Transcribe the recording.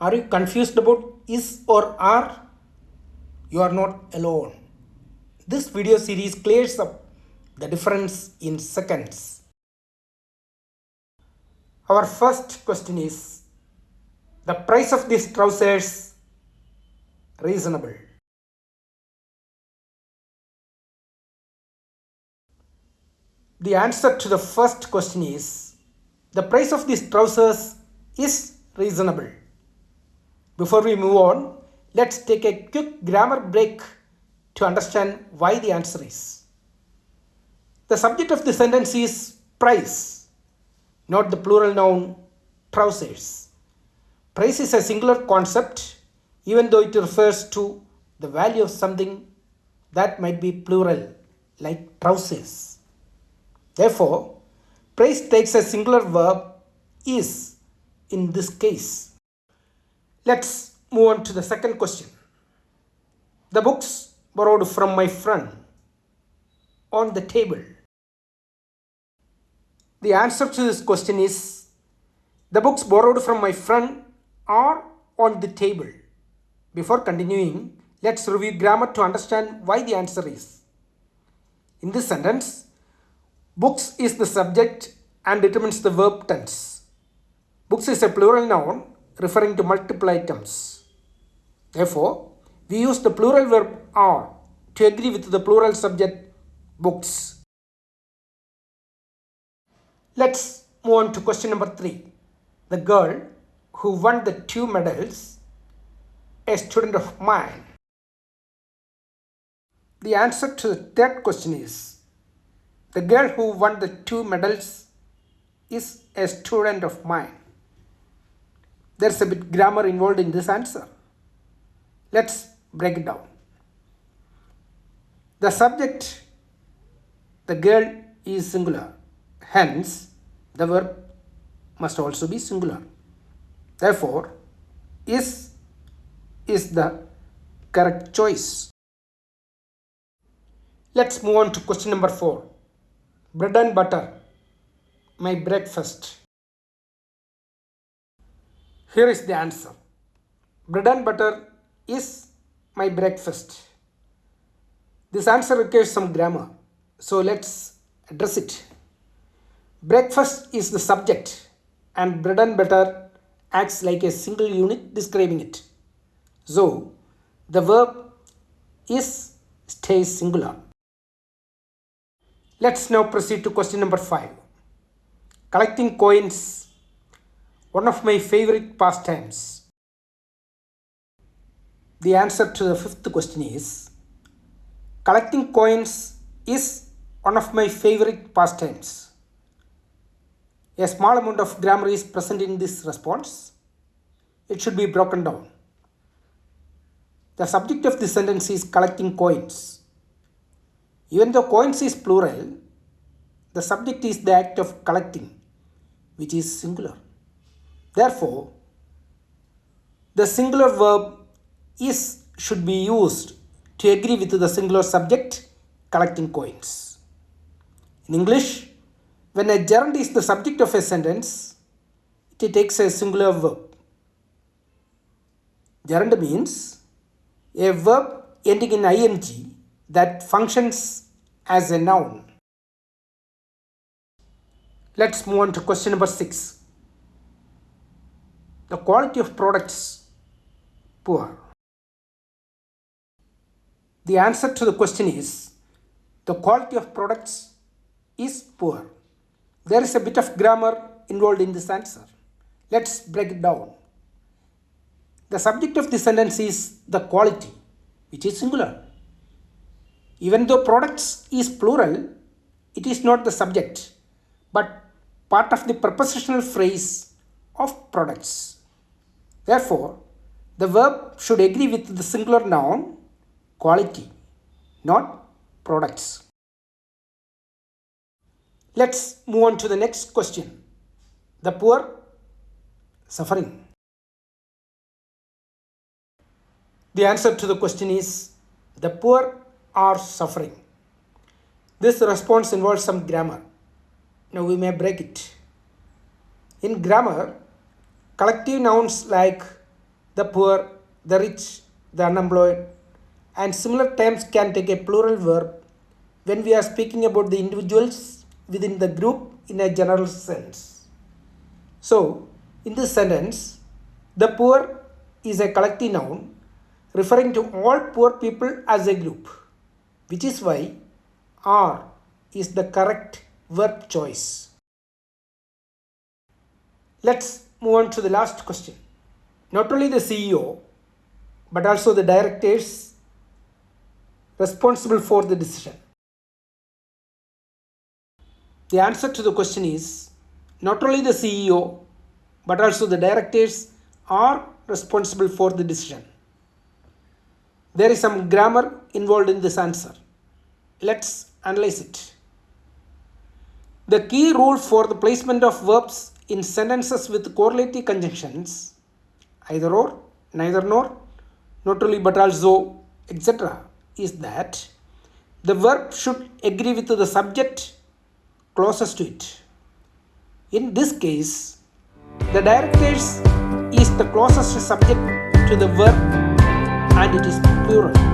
Are you confused about is or are? You are not alone. This video series clears up the difference in seconds. Our first question is, the price of these trousers reasonable? The answer to the first question is, the price of these trousers is reasonable. Before we move on, let's take a quick grammar break to understand why the answer is. The subject of the sentence is price, not the plural noun trousers. Price is a singular concept even though it refers to the value of something that might be plural, like trousers. Therefore, price takes a singular verb is in this case. Let's move on to the second question. The books borrowed from my friend on the table. The answer to this question is, the books borrowed from my friend are on the table. Before continuing, let's review grammar to understand why the answer is. In this sentence, books is the subject and determines the verb tense. Books is a plural noun referring to multiple items. Therefore, we use the plural verb are to agree with the plural subject books. Let's move on to question number 3. The girl who won the 2 medals, a student of mine. The answer to the third question is, the girl who won the 2 medals is a student of mine. There's a bit grammar involved in this answer. Let's break it down. The subject, the girl, is singular. Hence, the verb must also be singular. Therefore, is the correct choice. Let's move on to question number 4. Bread and butter, my breakfast. Here is the answer. Bread and butter is my breakfast. This answer requires some grammar, so let's address it. Breakfast is the subject and bread and butter acts like a single unit describing it. So, the verb is stays singular. Let's now proceed to question number 5. Collecting coins, one of my favorite pastimes. The answer to the 5th question is, collecting coins is one of my favorite pastimes. A small amount of grammar is present in this response. It should be broken down. The subject of this sentence is collecting coins. Even though coins is plural, the subject is the act of collecting, which is singular. Therefore, the singular verb is should be used to agree with the singular subject collecting coins. In English, when a gerund is the subject of a sentence, it takes a singular verb. Gerund means a verb ending in ing that functions as a noun. Let's move on to question number 6. The quality of products, poor. The answer to the question is, the quality of products is poor. There is a bit of grammar involved in this answer. Let's break it down. The subject of the sentence is the quality, which is singular. Even though products is plural, it is not the subject, but part of the prepositional phrase of products. Therefore, the verb should agree with the singular noun quality, not products. Let's move on to the next question. The poor, suffering. The answer to the question is, the poor are suffering. This response involves some grammar. Now we may break it. In grammar, collective nouns like the poor, the rich, the unemployed, and similar terms can take a plural verb when we are speaking about the individuals within the group in a general sense. So, in this sentence, the poor is a collective noun referring to all poor people as a group, which is why are is the correct verb choice. Let's move on to the last question. Not only the CEO, but also the directors responsible for the decision. The answer to the question is not only the CEO, but also the directors are responsible for the decision. There is some grammar involved in this answer. Let's analyze it. The key rule for the placement of verbs in sentences with correlative conjunctions, either or, neither nor, not only but also, etc., is that the verb should agree with the subject closest to it. In this case, the directors is the closest subject to the verb and it is plural.